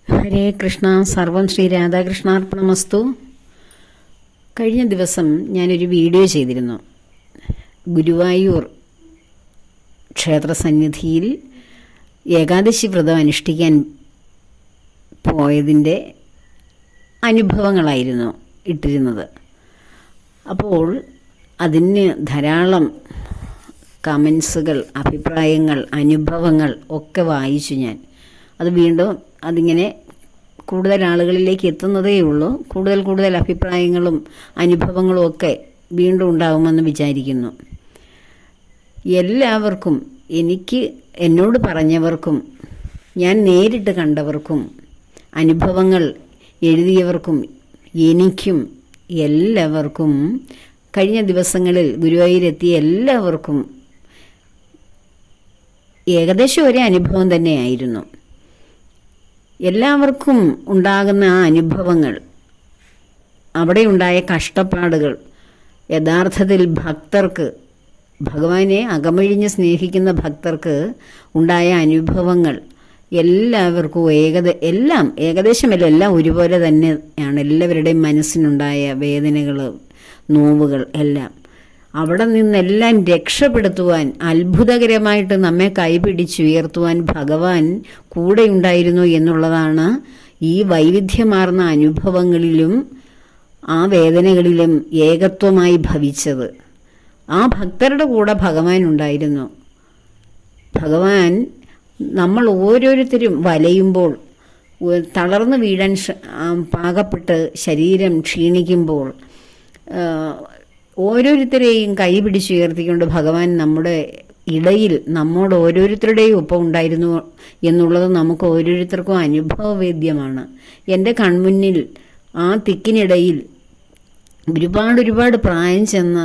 ഹരേ കൃഷ്ണ. സർവം ശ്രീ രാധാകൃഷ്ണാർപ്പണമസ്തു. കഴിഞ്ഞ ദിവസം ഞാനൊരു വീഡിയോ ചെയ്തിരുന്നു. ഗുരുവായൂർ ക്ഷേത്രസന്നിധിയിൽ ഏകാദശി വ്രതം അനുഷ്ഠിക്കാൻ പോയതിൻ്റെ അനുഭവങ്ങളായിരുന്നു ഇട്ടിരുന്നത്. അപ്പോൾ അതിന് ധാരാളം കമൻസുകൾ, അഭിപ്രായങ്ങൾ, അനുഭവങ്ങൾ ഒക്കെ വായിച്ചു ഞാൻ. അത് വീണ്ടും അതിങ്ങനെ കൂടുതൽ ആളുകളിലേക്ക് എത്തുന്നതേ ഉള്ളൂ. കൂടുതൽ അഭിപ്രായങ്ങളും അനുഭവങ്ങളും ഒക്കെ വീണ്ടും ഉണ്ടാകുമെന്ന് വിചാരിക്കുന്നു. എല്ലാവർക്കും, എന്നോട് പറഞ്ഞവർക്കും, ഞാൻ നേരിട്ട് കണ്ടവർക്കും, അനുഭവങ്ങൾ എഴുതിയവർക്കും, എനിക്കും എല്ലാവർക്കും, കഴിഞ്ഞ ദിവസങ്ങളിൽ ഗുരുവായൂരെത്തിയ എല്ലാവർക്കും ഏകദേശം ഒരേ അനുഭവം തന്നെയായിരുന്നു. എല്ലാവർക്കും ഉണ്ടാകുന്ന ആ അനുഭവങ്ങൾ, അവിടെ ഉണ്ടായ കഷ്ടപ്പാടുകൾ, യഥാർത്ഥത്തിൽ ഭക്തർക്ക്, ഭഗവാനെ അകമഴിഞ്ഞ് സ്നേഹിക്കുന്ന ഭക്തർക്ക് ഉണ്ടായ അനുഭവങ്ങൾ എല്ലാവർക്കും എല്ലാം ഒരുപോലെ തന്നെയാണ്. എല്ലാവരുടെയും മനസ്സിനുണ്ടായ വേദനകൾ, നോവുകൾ എല്ലാം അവിടെ നിന്നെല്ലാം രക്ഷപ്പെടുത്തുവാൻ, അത്ഭുതകരമായിട്ട് നമ്മെ കൈപിടിച്ചുയർത്തുവാൻ ഭഗവാൻ കൂടെയുണ്ടായിരുന്നു എന്നുള്ളതാണ് ഈ വൈവിധ്യമാർന്ന അനുഭവങ്ങളിലും ആ വേദനകളിലും ഏകത്വമായി ഭവിച്ചത്. ആ ഭക്തരുടെ കൂടെ ഭഗവാൻ ഉണ്ടായിരുന്നു. ഭഗവാൻ നമ്മൾ ഓരോരുത്തരും വലയുമ്പോൾ, തളർന്നു വീഴാൻ പാകപ്പെട്ട് ശരീരം ക്ഷീണിക്കുമ്പോൾ ഓരോരുത്തരെയും കൈ പിടിച്ചുയർത്തിക്കൊണ്ട് ഭഗവാൻ നമ്മുടെ ഇടയിൽ നമ്മോട് ഓരോരുത്തരുടെയും ഒപ്പം ഉണ്ടായിരുന്നു എന്നുള്ളത് നമുക്ക് ഓരോരുത്തർക്കും അനുഭവവേദ്യമാണ്. എൻ്റെ കൺമുന്നിൽ ആ തിക്കിനിടയിൽ ഒരുപാട് പ്രായം ചെന്ന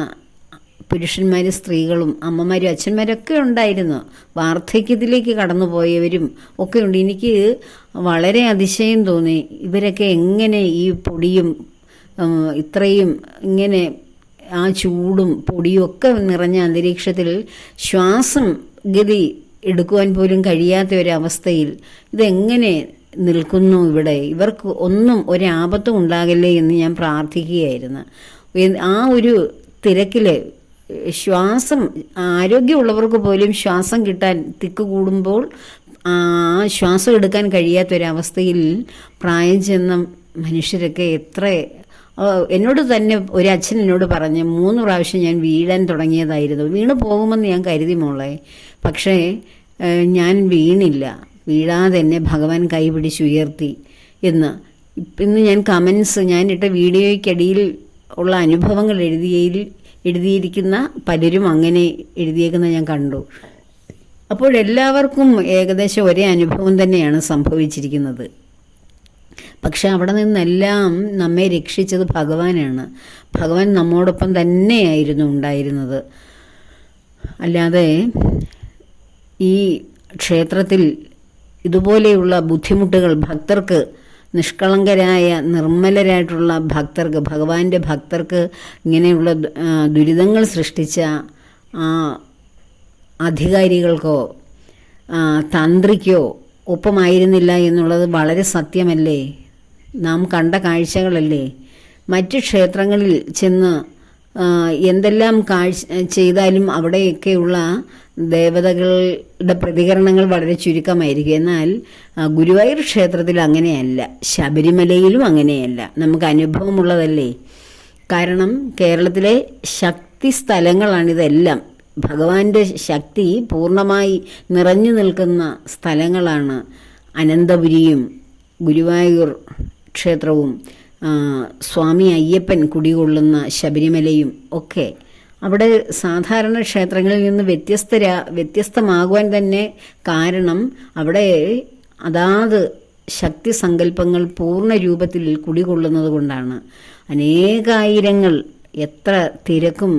പുരുഷന്മാരും സ്ത്രീകളും അമ്മമാരും അച്ഛന്മാരൊക്കെ ഉണ്ടായിരുന്നു. വാർദ്ധക്യത്തിലേക്ക് കടന്നുപോയവരും ഒക്കെ ഉണ്ട്. എനിക്ക് വളരെ അതിശയം തോന്നി. ഇവരൊക്കെ എങ്ങനെ ഈ പൊടിയും ഇത്രയും ഇങ്ങനെ ആ ചൂടും പൊടിയും ഒക്കെ നിറഞ്ഞ അന്തരീക്ഷത്തിൽ ശ്വാസം ഗതി എടുക്കുവാൻ പോലും കഴിയാത്ത ഒരവസ്ഥയിൽ ഇതെങ്ങനെ നിൽക്കുന്നു ഇവിടെ? ഇവർക്ക് ഒന്നും ഒരാപത്തും ഉണ്ടാകല്ലേ എന്ന് ഞാൻ പ്രാർത്ഥിക്കുകയായിരുന്നു. ആ ഒരു തിരക്കിൽ ശ്വാസം, ആരോഗ്യമുള്ളവർക്ക് പോലും ശ്വാസം കിട്ടാൻ തിക്ക് കൂടുമ്പോൾ ആ ശ്വാസം എടുക്കാൻ കഴിയാത്തൊരവസ്ഥയിൽ പ്രായം ചെന്ന മനുഷ്യരൊക്കെ എന്നോട് തന്നെ ഒരച്ഛൻ എന്നോട് പറഞ്ഞ് 3 പ്രാവശ്യം ഞാൻ വീഴാൻ തുടങ്ങിയതായിരുന്നു. വീണ് പോകുമെന്ന് ഞാൻ കരുതി മോളെ, പക്ഷേ ഞാൻ വീണില്ല. വീഴാതെ എന്നെ ഭഗവാൻ കൈപിടിച്ചുയർത്തി എന്ന്. ഇന്ന് ഞാൻ കമൻസ്, ഞാനിട്ട വീഡിയോയ്ക്കടിയിൽ ഉള്ള അനുഭവങ്ങൾ എഴുതിയിരിക്കുന്ന പലരും അങ്ങനെ എഴുതിയേക്കുന്നത് ഞാൻ കണ്ടു. അപ്പോൾ എല്ലാവർക്കും ഏകദേശം ഒരേ അനുഭവം തന്നെയാണ് സംഭവിച്ചിരിക്കുന്നത്. പക്ഷെ അവിടെ നിന്നെല്ലാം നമ്മെ രക്ഷിച്ചത് ഭഗവാനാണ്. ഭഗവാൻ നമ്മോടൊപ്പം തന്നെയായിരുന്നു ഉണ്ടായിരുന്നത്. അല്ലാതെ ഈ ക്ഷേത്രത്തിൽ ഇതുപോലെയുള്ള ബുദ്ധിമുട്ടുകൾ ഭക്തർക്ക്, നിഷ്കളങ്കരായ നിർമ്മലരായിട്ടുള്ള ഭക്തർക്ക്, ഭഗവാന്റെ ഭക്തർക്ക് ഇങ്ങനെയുള്ള ദുരിതങ്ങൾ സൃഷ്ടിച്ച അധികാരികൾക്കോ തന്ത്രിക്കോ ഒപ്പമായിരുന്നില്ല എന്നുള്ളത് വളരെ സത്യമല്ലേ? നാം കണ്ട കാഴ്ചകളല്ലേ? മറ്റ് ക്ഷേത്രങ്ങളിൽ ചെന്ന് എന്തെല്ലാം ചെയ്താലും അവിടെയൊക്കെയുള്ള ദേവതകളുടെ പ്രതികരണങ്ങൾ വളരെ ചുരുക്കമായിരിക്കും. എന്നാൽ ഗുരുവായൂർ ക്ഷേത്രത്തിൽ അങ്ങനെയല്ല, ശബരിമലയിലും അങ്ങനെയല്ല. നമുക്ക് അനുഭവമുള്ളതല്ലേ? കാരണം കേരളത്തിലെ ശക്തി സ്ഥലങ്ങളാണിതെല്ലാം. ഭഗവാന്റെ ശക്തി പൂർണ്ണമായി നിറഞ്ഞു നിൽക്കുന്ന സ്ഥലങ്ങളാണ് അനന്തപുരിയും ഗുരുവായൂർ ക്ഷേത്രവും സ്വാമി അയ്യപ്പൻ കുടികൊള്ളുന്ന ശബരിമലയും ഒക്കെ. അവിടെ സാധാരണ ക്ഷേത്രങ്ങളിൽ നിന്ന് വ്യത്യസ്തമാകുവാൻ തന്നെ കാരണം അവിടെ അതാത് ശക്തി സങ്കല്പങ്ങൾ പൂർണ്ണ രൂപത്തിൽ കുടികൊള്ളുന്നത് കൊണ്ടാണ്. അനേകായിരങ്ങൾ എത്ര തിരക്കും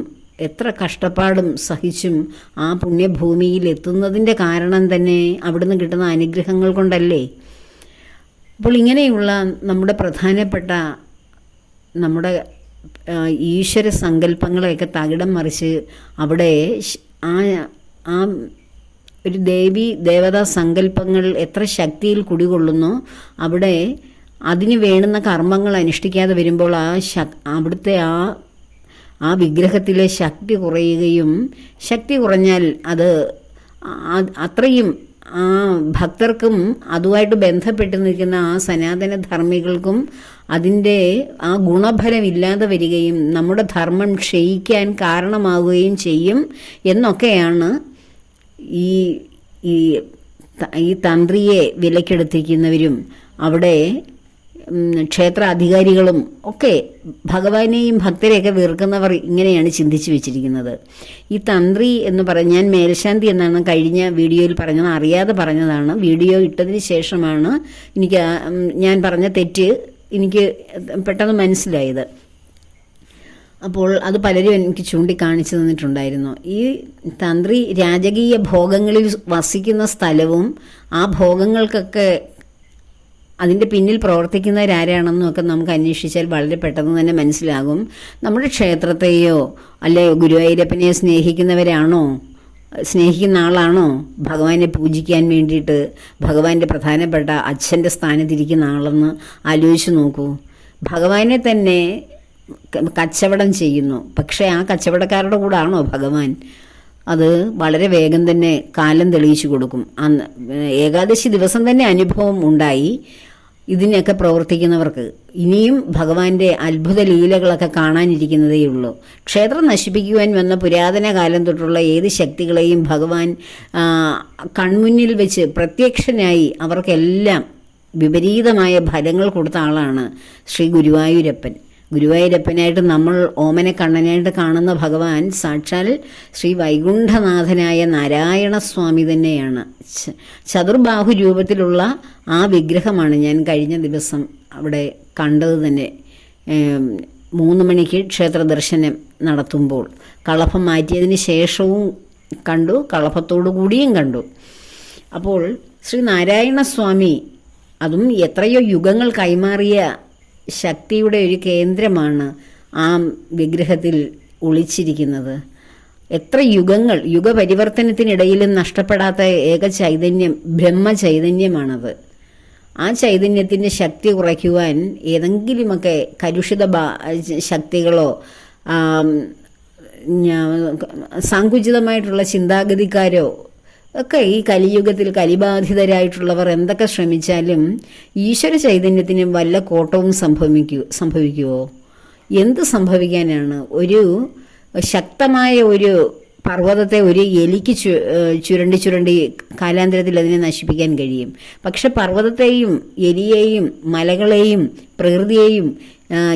എത്ര കഷ്ടപ്പാടും സഹിച്ചും ആ പുണ്യഭൂമിയിൽ എത്തുന്നതിൻ്റെ കാരണം തന്നെ അവിടുന്ന് കിട്ടുന്ന അനുഗ്രഹങ്ങൾ കൊണ്ടല്ലേ? അപ്പോൾ ഇങ്ങനെയുള്ള നമ്മുടെ പ്രധാനപ്പെട്ട നമ്മുടെ ഈശ്വര സങ്കല്പങ്ങളെയൊക്കെ തകിടം മറിച്ച് അവിടെ ആ ഒരു ദേവതാ സങ്കല്പങ്ങൾ എത്ര ശക്തിയിൽ കുടികൊള്ളുന്നു, അവിടെ അതിന് വേണ്ടുന്ന കർമ്മങ്ങൾ അനുഷ്ഠിക്കാതെ വരുമ്പോൾ അവിടുത്തെ ആ വിഗ്രഹത്തിലെ ശക്തി കുറയുകയും, ശക്തി കുറഞ്ഞാൽ അത് അത്രയും ആ ഭക്തർക്കും അതുമായിട്ട് ബന്ധപ്പെട്ട് നിൽക്കുന്ന ആ സനാതന ധർമ്മികൾക്കും അതിൻ്റെ ആ ഗുണഫലം ഇല്ലാതെ വരികയും നമ്മുടെ ധർമ്മം ക്ഷയിക്കാൻ കാരണമാവുകയും ചെയ്യും എന്നൊക്കെയാണ് ഈ തന്ത്രിയെ വിലക്കെടുത്തിരിക്കുന്നവരും അവിടെ ക്ഷേത്ര അധികാരികളും ഒക്കെ ഭഗവാനെയും ഭക്തരെയൊക്കെ വെറുക്കുന്നവർ ഇങ്ങനെയാണ് ചിന്തിച്ചു വെച്ചിരിക്കുന്നത്. ഈ തന്ത്രി എന്ന് ഞാൻ മേൽശാന്തി എന്നാണ് കഴിഞ്ഞ വീഡിയോയിൽ പറഞ്ഞത്, അറിയാതെ പറഞ്ഞതാണ്. വീഡിയോ ഇട്ടതിന് ശേഷമാണ് ഞാൻ പറഞ്ഞ തെറ്റ് എനിക്ക് പെട്ടെന്ന് മനസ്സിലായത്. അപ്പോൾ അത് പലരും എനിക്ക് ചൂണ്ടിക്കാണിച്ചു തന്നിട്ടുണ്ടായിരുന്നു. ഈ തന്ത്രി രാജകീയ ഭോഗങ്ങളിൽ വസിക്കുന്ന സ്ഥലവും ആ ഭോഗങ്ങൾക്കൊക്കെ അതിൻ്റെ പിന്നിൽ പ്രവർത്തിക്കുന്നവരാരാണെന്നൊക്കെ നമുക്ക് അന്വേഷിച്ചാൽ വളരെ പെട്ടെന്ന് തന്നെ മനസ്സിലാകും. നമ്മുടെ ക്ഷേത്രത്തെയോ അല്ലെ ഗുരുവായൂരപ്പനെ സ്നേഹിക്കുന്ന ആളാണോ ഭഗവാനെ പൂജിക്കാൻ വേണ്ടിയിട്ട് ഭഗവാന്റെ പ്രധാനപ്പെട്ട അച്ഛൻ്റെ സ്ഥാനത്തിരിക്കുന്ന ആളെന്ന് ആലോചിച്ച് നോക്കൂ. ഭഗവാനെ തന്നെ കച്ചവടം ചെയ്യുന്നു. പക്ഷേ ആ കച്ചവടക്കാരുടെ കൂടാണോ ഭഗവാൻ? അത് വളരെ വേഗം തന്നെ കാലം തെളിയിച്ചു കൊടുക്കും. അന്ന് ഏകാദശി ദിവസം തന്നെ അനുഭവം ഉണ്ടായി ഇതിനൊക്കെ പ്രവർത്തിക്കുന്നവർക്ക്. ഇനിയും ഭഗവാന്റെ അത്ഭുത ലീലകളൊക്കെ കാണാനിരിക്കുന്നതേ ഉള്ളൂ. ക്ഷേത്രം നശിപ്പിക്കുവാൻ വന്ന പുരാതന കാലം തൊട്ടുള്ള ഏത് ശക്തികളെയും ഭഗവാൻ കൺമുന്നിൽ വെച്ച് പ്രത്യക്ഷനായി അവർക്കെല്ലാം വിപരീതമായ ഫലങ്ങൾ കൊടുത്ത ആളാണ് ശ്രീ ഗുരുവായൂരപ്പൻ. ഗുരുവായൂരപ്പനായിട്ട് നമ്മൾ ഓമനക്കണ്ണനായിട്ട് കാണുന്ന ഭഗവാൻ സാക്ഷാൽ ശ്രീ വൈകുണ്ഠനാഥനായ നാരായണസ്വാമി തന്നെയാണ്. ചതുർബാഹു രൂപത്തിലുള്ള ആ വിഗ്രഹമാണ് ഞാൻ കഴിഞ്ഞ ദിവസം അവിടെ കണ്ടത് തന്നെ. 3 മണിക്ക് ക്ഷേത്ര ദർശനം നടത്തുമ്പോൾ കളഭം മാറ്റിയതിന് ശേഷവും കണ്ടു, കളഭത്തോടു കൂടിയും കണ്ടു. അപ്പോൾ ശ്രീ നാരായണസ്വാമി അതും എത്രയോ യുഗങ്ങൾ കൈമാറിയ ശക്തിയുടെ ഒരു കേന്ദ്രമാണ് ആ വിഗ്രഹത്തിൽ ഒളിച്ചിരിക്കുന്നത്. എത്ര യുഗപരിവർത്തനത്തിനിടയിലും നഷ്ടപ്പെടാത്ത ഏക ചൈതന്യം ബ്രഹ്മചൈതന്യമാണത്. ആ ചൈതന്യത്തിൻ്റെ ശക്തി കുറയ്ക്കുവാൻ ഏതെങ്കിലുമൊക്കെ കലുഷിത ശക്തികളോ സങ്കുചിതമായിട്ടുള്ള ചിന്താഗതിക്കാരോ ഒക്കെ ഈ കലിയുഗത്തിൽ കലിബാധിതരായിട്ടുള്ളവർ എന്തൊക്കെ ശ്രമിച്ചാലും ഈശ്വര ചൈതന്യത്തിന് വല്ല കോട്ടവും സംഭവിക്കുമോ? എന്ത് സംഭവിക്കാനാണ്? ഒരു ശക്തമായ ഒരു പർവ്വതത്തെ ഒരു എലിക്ക് ചുരണ്ടി കാലാന്തരത്തിൽ അതിനെ നശിപ്പിക്കാൻ കഴിയും. പക്ഷെ പർവ്വതത്തെയും എലിയെയും മലകളെയും പ്രകൃതിയെയും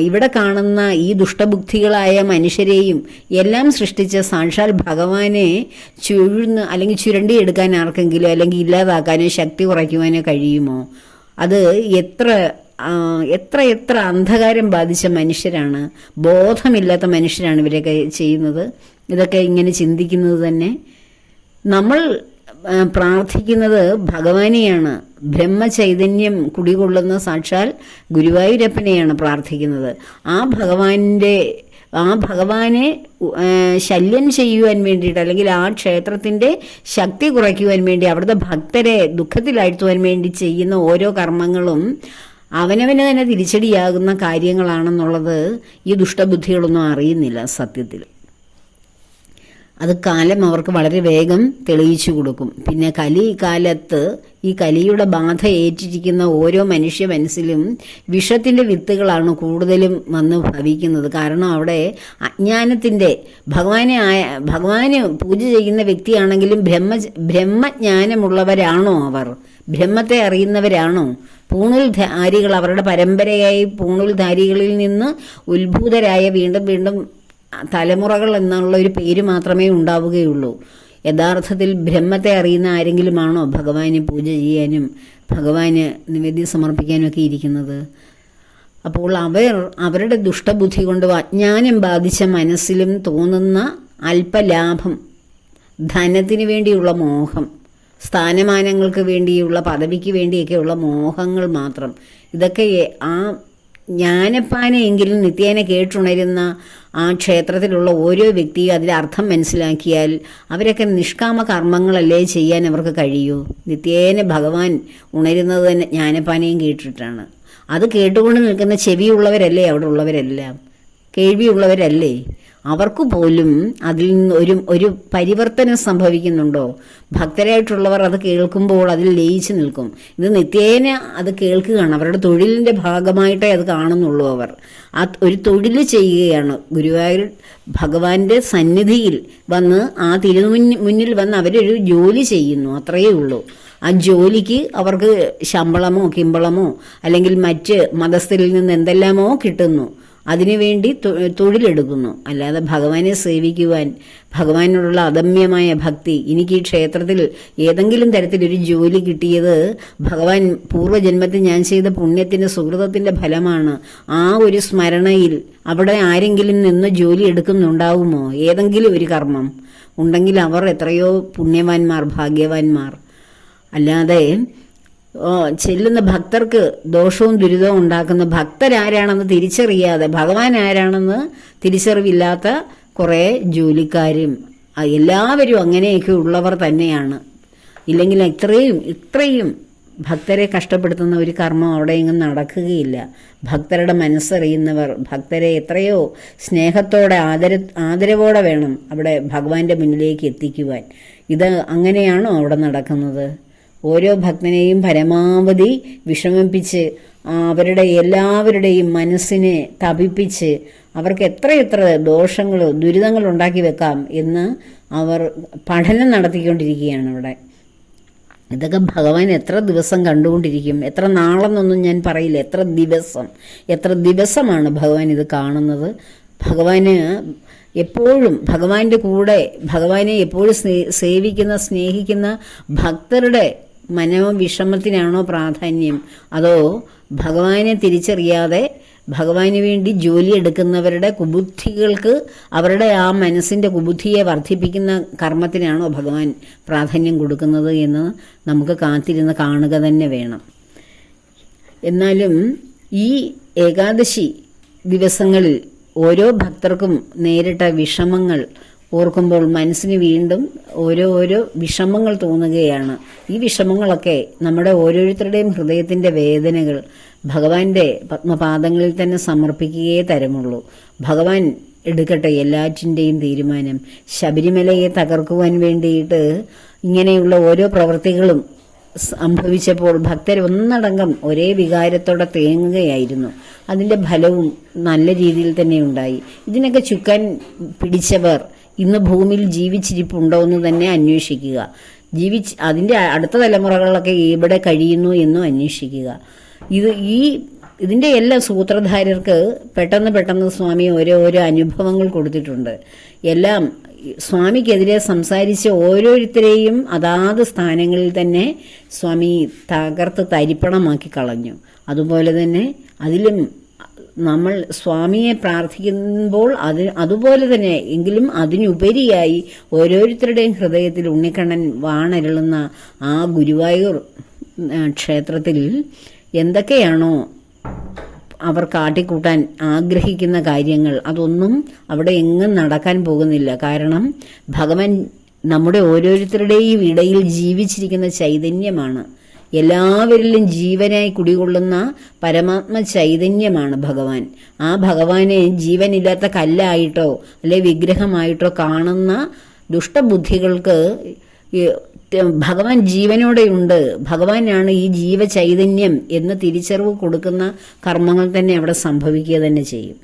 ഇവിടെ കാണുന്ന ഈ ദുഷ്ടബുദ്ധികളായ മനുഷ്യരെയും എല്ലാം സൃഷ്ടിച്ച സാക്ഷാൽ ഭഗവാനെ അല്ലെങ്കിൽ ചുരണ്ടിയെടുക്കാൻ ആർക്കെങ്കിലും അല്ലെങ്കിൽ ഇല്ലാതാക്കാനോ ശക്തി കുറയ്ക്കുവാനോ കഴിയുമോ? അത് എത്ര അന്ധകാരം ബാധിച്ച മനുഷ്യരാണ്, ബോധമില്ലാത്ത മനുഷ്യരാണ് ഇവരൊക്കെ ചെയ്യുന്നത്. ഇതൊക്കെ ഇങ്ങനെ ചിന്തിക്കുന്നത് തന്നെ. നമ്മൾ പ്രാർത്ഥിക്കുന്നത് ഭഗവാനെയാണ്. ബ്രഹ്മചൈതന്യം കുടികൊള്ളുന്ന സാക്ഷാൽ ഗുരുവായൂരപ്പനെയാണ് പ്രാർത്ഥിക്കുന്നത്. ആ ഭഗവാനെ ശല്യം ചെയ്യുവാൻ വേണ്ടിയിട്ട് അല്ലെങ്കിൽ ആ ക്ഷേത്രത്തിൻ്റെ ശക്തി കുറയ്ക്കുവാൻ വേണ്ടി അവിടുത്തെ ഭക്തരെ ദുഃഖത്തിലാഴ്ത്തുവാൻ വേണ്ടി ചെയ്യുന്ന ഓരോ കർമ്മങ്ങളും അവനവന് തന്നെ തിരിച്ചടിയാകുന്ന കാര്യങ്ങളാണെന്നുള്ളത് ഈ ദുഷ്ടബുദ്ധികളൊന്നും അറിയുന്നില്ല സത്യത്തിൽ. അത് കാലം അവർക്ക് വളരെ വേഗം തെളിയിച്ചു കൊടുക്കും. പിന്നെ കലികാലത്ത് ഈ കലിയുടെ ബാധ ഏറ്റിരിക്കുന്ന ഓരോ മനുഷ്യ മനസ്സിലും വിഷത്തിൻ്റെ വിത്തുകളാണ് കൂടുതലും വന്ന് ഭവിക്കുന്നത്. കാരണം അവിടെ അജ്ഞാനത്തിൻ്റെ ഭഗവാന് പൂജ ചെയ്യുന്ന വ്യക്തിയാണെങ്കിലും ബ്രഹ്മജ്ഞാനമുള്ളവരാണോ അവർ? ബ്രഹ്മത്തെ അറിയുന്നവരാണോ? പൂണൂൽധാരികൾ, അവരുടെ പരമ്പരയായി പൂണൂൽധാരികളിൽ നിന്ന് ഉത്ഭൂതരായ വീണ്ടും തലമുറകൾ എന്നുള്ള ഒരു പേര് മാത്രമേ ഉണ്ടാവുകയുള്ളൂ. യഥാർത്ഥത്തിൽ ബ്രഹ്മത്തെ അറിയുന്ന ആരെങ്കിലുമാണോ ഭഗവാനെ പൂജ ചെയ്യാനും ഭഗവാന് നിവേദ്യം സമർപ്പിക്കാനും ഒക്കെ ഇരിക്കുന്നത്? അപ്പോൾ അവരുടെ ദുഷ്ടബുദ്ധി കൊണ്ട് അജ്ഞാനം ബാധിച്ച മനസ്സിലും തോന്നുന്ന അല്പലാഭം, ധനത്തിന് വേണ്ടിയുള്ള മോഹം, സ്ഥാനമാനങ്ങൾക്ക് വേണ്ടിയുള്ള പദവിക്ക് വേണ്ടിയൊക്കെയുള്ള മോഹങ്ങൾ മാത്രം. ഇതൊക്കെ ആ ജ്ഞാനപ്പാനെയെങ്കിലും നിത്യേന കേട്ടുണരുന്ന ആ ക്ഷേത്രത്തിലുള്ള ഓരോ വ്യക്തിയും അതിലെ അർത്ഥം മനസ്സിലാക്കിയാൽ അവരൊക്കെ നിഷ്കാമ കർമ്മങ്ങളല്ലേ ചെയ്യാൻ അവർക്ക് കഴിയൂ. നിത്യേന ഭഗവാൻ ഉണരുന്നത് തന്നെ ജ്ഞാനപ്പാനയും കേട്ടിട്ടാണ്. അത് കേട്ടുകൊണ്ട് നിൽക്കുന്ന ചെവിയുള്ളവരല്ലേ അവിടെ ഉള്ളവരെല്ലാം, കേൾവിയുള്ളവരല്ലേ? അവർക്ക് പോലും അതിൽ നിന്ന് ഒരു പരിവർത്തനം സംഭവിക്കുന്നുണ്ടോ? ഭക്തരായിട്ടുള്ളവർ അത് കേൾക്കുമ്പോൾ അതിൽ ലയിച്ചു നിൽക്കും. ഇത് നിത്യേന അത് കേൾക്കുകയാണ്, അവരുടെ തൊഴിലിൻ്റെ ഭാഗമായിട്ടേ അത് കാണുന്നുള്ളൂ. അവർ ഒരു തൊഴിൽ ചെയ്യുകയാണ്. ഗുരുവായൂർ ഭഗവാന്റെ സന്നിധിയിൽ വന്ന് ആ മുന്നിൽ വന്ന് അവരൊരു ജോലി ചെയ്യുന്നു, അത്രയേ ഉള്ളൂ. ആ ജോലിക്ക് അവർക്ക് ശമ്പളമോ കിമ്പളമോ അല്ലെങ്കിൽ മറ്റ് മതസ്ഥരിൽ നിന്ന് എന്തെല്ലാമോ കിട്ടുന്നു, അതിനുവേണ്ടി തൊഴിലെടുക്കുന്നു. അല്ലാതെ ഭഗവാനെ സേവിക്കുവാൻ, ഭഗവാനോടുള്ള അദമ്യമായ ഭക്തി, എനിക്ക് ഈ ക്ഷേത്രത്തിൽ ഏതെങ്കിലും തരത്തിലൊരു ജോലി കിട്ടിയത് ഭഗവാൻ പൂർവ്വജന്മത്തിൽ ഞാൻ ചെയ്ത പുണ്യത്തിൻ്റെ സുഹൃതത്തിൻ്റെ ഫലമാണ്, ആ ഒരു സ്മരണയിൽ അവിടെ ആരെങ്കിലും നിന്ന് ജോലി എടുക്കുന്നുണ്ടാവുമോ? ഏതെങ്കിലും ഒരു കർമ്മം ഉണ്ടെങ്കിൽ അവർ എത്രയോ പുണ്യവാന്മാർ, ഭാഗ്യവാന്മാർ. അല്ലാതെ ചെല്ലുന്ന ഭക്തർക്ക് ദോഷവും ദുരിതവും ഉണ്ടാക്കുന്ന ഭക്തരാരാണെന്ന് തിരിച്ചറിയാതെ, ഭഗവാൻ ആരാണെന്ന് തിരിച്ചറിവില്ലാത്ത കുറേ ജോലിക്കാരും എല്ലാവരും അങ്ങനെയൊക്കെ ഉള്ളവർ തന്നെയാണ്. ഇല്ലെങ്കിൽ ഇത്രയും ഭക്തരെ കഷ്ടപ്പെടുത്തുന്ന ഒരു കർമ്മം അവിടെയെങ്ങും നടക്കുകയില്ല. ഭക്തരുടെ മനസ്സറിയുന്നവർ ഭക്തരെ എത്രയോ സ്നേഹത്തോടെ ആദരവോടെ വേണം അവിടെ ഭഗവാന്റെ മുന്നിലേക്ക് എത്തിക്കുവാൻ. ഇത് അങ്ങനെയാണോ അവിടെ നടക്കുന്നത്? ഓരോ ഭക്തനെയും പരമാവധി വിഷമിപ്പിച്ച് അവരുടെ എല്ലാവരുടെയും മനസ്സിനെ തപിപ്പിച്ച് അവർക്ക് എത്രയെത്ര ദോഷങ്ങളോ ദുരിതങ്ങൾ ഉണ്ടാക്കി വെക്കാം എന്ന് അവർ പഠനം നടത്തിക്കൊണ്ടിരിക്കുകയാണ് അവിടെ. ഇതൊക്കെ ഭഗവാൻ എത്ര ദിവസം കണ്ടുകൊണ്ടിരിക്കും? എത്ര നാളെന്നൊന്നും ഞാൻ പറയില്ല, എത്ര ദിവസമാണ് ഭഗവാൻ ഇത് കാണുന്നത്. ഭഗവാന് എപ്പോഴും ഭഗവാന്റെ കൂടെ, ഭഗവാനെ എപ്പോഴും സേവിക്കുന്ന സ്നേഹിക്കുന്ന ഭക്തരുടെ മനോവിഷമത്തിനാണോ പ്രാധാന്യം, അതോ ഭഗവാനെ തിരിച്ചറിയാതെ ഭഗവാന് വേണ്ടി ജോലി എടുക്കുന്നവരുടെ കുബുദ്ധികൾക്ക്, അവരുടെ ആ മനസ്സിൻ്റെ കുബുദ്ധിയെ വർദ്ധിപ്പിക്കുന്ന കർമ്മത്തിനാണോ ഭഗവാൻ പ്രാധാന്യം കൊടുക്കുന്നത് എന്ന് നമുക്ക് കാത്തിരുന്ന് കാണുക തന്നെ വേണം. എന്നാലും ഈ ഏകാദശി ദിവസങ്ങളിൽ ഓരോ ഭക്തർക്കും നേരിട്ട വിഷമങ്ങൾ ഓർക്കുമ്പോൾ മനസ്സിന് വീണ്ടും ഓരോ വിഷമങ്ങൾ തോന്നുകയാണ്. ഈ വിഷമങ്ങളൊക്കെ നമ്മുടെ ഓരോരുത്തരുടെയും ഹൃദയത്തിൻ്റെ വേദനകൾ ഭഗവാന്റെ പത്മപാദങ്ങളിൽ തന്നെ സമർപ്പിക്കുകയേ തരമുള്ളൂ. ഭഗവാൻ എടുക്കട്ടെ എല്ലാറ്റിൻ്റെയും തീരുമാനം. ശബരിമലയെ തകർക്കുവാൻ വേണ്ടിയിട്ട് ഇങ്ങനെയുള്ള ഓരോ പ്രവൃത്തികളും സംഭവിച്ചപ്പോൾ ഭക്തർ ഒന്നടങ്കം ഒരേ വികാരത്തോടെ തേങ്ങുകയായിരുന്നു. അതിൻ്റെ ഫലവും നല്ല രീതിയിൽ തന്നെ ഉണ്ടായി. ഇതിനൊക്കെ ചുക്കാൻ പിടിച്ചവർ ഇന്ന് ഭൂമിയിൽ ജീവിച്ചിരിപ്പുണ്ടോ എന്ന് തന്നെ അന്വേഷിക്കുക. അതിൻ്റെ അടുത്ത തലമുറകളിലൊക്കെ എവിടെ കഴിയുന്നു എന്നും അന്വേഷിക്കുക. ഇതിൻ്റെ എല്ലാ സൂത്രധാരർക്ക് പെട്ടെന്ന് സ്വാമി ഓരോ അനുഭവങ്ങൾ കൊടുത്തിട്ടുണ്ട്. എല്ലാം സ്വാമിക്കെതിരെ സംസാരിച്ച ഓരോരുത്തരെയും അതാത് സ്ഥാനങ്ങളിൽ തന്നെ സ്വാമി തകർത്ത് തരിപ്പണമാക്കി കളഞ്ഞു. അതുപോലെ തന്നെ അതിലും നമ്മൾ സ്വാമിയെ പ്രാർത്ഥിക്കുമ്പോൾ അതുപോലെ തന്നെ എങ്കിലും അതിനുപരിയായി ഓരോരുത്തരുടെയും ഹൃദയത്തിൽ ഉണ്ണിക്കണ്ണൻ വാണരുളുന്ന ആ ഗുരുവായൂർ ക്ഷേത്രത്തിൽ എന്തൊക്കെയാണോ അവർ കാട്ടിക്കൂട്ടാൻ ആഗ്രഹിക്കുന്ന കാര്യങ്ങൾ അതൊന്നും അവിടെ എങ്ങും നടക്കാൻ പോകുന്നില്ല. കാരണം ഭഗവാൻ നമ്മുടെ ഓരോരുത്തരുടെയും ഇടയിൽ ജീവിച്ചിരിക്കുന്ന ചൈതന്യമാണ്. എല്ലാവരിലും ജീവനായി കുടികൊള്ളുന്ന പരമാത്മ ചൈതന്യമാണ് ഭഗവാൻ. ആ ഭഗവാനെ ജീവനില്ലാത്ത കല്ലായിട്ടോ അല്ലെ വിഗ്രഹമായിട്ടോ കാണുന്ന ദുഷ്ടബുദ്ധികൾക്ക് ഭഗവാൻ ജീവനോടെയുണ്ട്, ഭഗവാനാണ് ഈ ജീവചൈതന്യം എന്ന് തിരിച്ചറിവ് കൊടുക്കുന്ന കർമ്മങ്ങൾ തന്നെ അവിടെ സംഭവിക്കുക തന്നെ ചെയ്യും.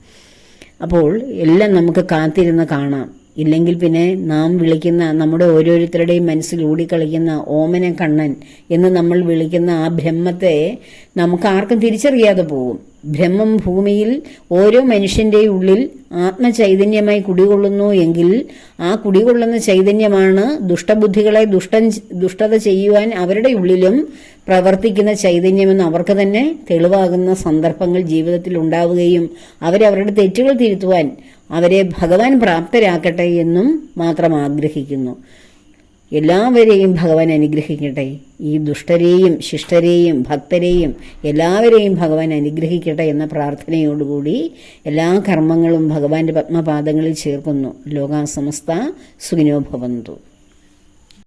അപ്പോൾ എല്ലാം നമുക്ക് കാത്തിരുന്ന് കാണാം. ഇല്ലെങ്കിൽ പിന്നെ നാം വിളിക്കുന്ന നമ്മുടെ ഓരോരുത്തരുടെയും മനസ്സിൽ ഓടിക്കളിക്കുന്ന ഓമന കണ്ണൻ എന്ന് നമ്മൾ വിളിക്കുന്ന ആ ബ്രഹ്മത്തെ നമുക്ക് ആർക്കും തിരിച്ചറിയാതെ പോകും. ബ്രഹ്മം ഭൂമിയിൽ ഓരോ മനുഷ്യൻ്റെയും ഉള്ളിൽ ആത്മചൈതന്യമായി കുടികൊള്ളുന്നു എങ്കിൽ ആ കുടികൊള്ളുന്ന ചൈതന്യമാണ് ദുഷ്ടബുദ്ധികളെ ദുഷ്ടത ചെയ്യുവാൻ അവരുടെ ഉള്ളിലും പ്രവർത്തിക്കുന്ന ചൈതന്യമെന്ന് അവർക്ക് തന്നെ തെളിവാകുന്ന സന്ദർഭങ്ങൾ ജീവിതത്തിൽ ഉണ്ടാവുകയും അവരവരുടെ തെറ്റുകൾ തിരുത്തുവാൻ അവരെ ഭഗവാൻ പ്രാപ്തരാക്കട്ടെ എന്നും മാത്രം ആഗ്രഹിക്കുന്നു. എല്ലാവരെയും ഭഗവാൻ അനുഗ്രഹിക്കട്ടെ. ഈ ദുഷ്ടരെയും ശിഷ്ടരെയും ഭക്തരെയും എല്ലാവരെയും ഭഗവാൻ അനുഗ്രഹിക്കട്ടെ എന്ന പ്രാർത്ഥനയോടുകൂടി എല്ലാ കർമ്മങ്ങളും ഭഗവാന്റെ പത്മപാദങ്ങളിൽ ചേർക്കുന്നു. ലോകാ സമസ്ത സുഖിനോ ഭവന്തു.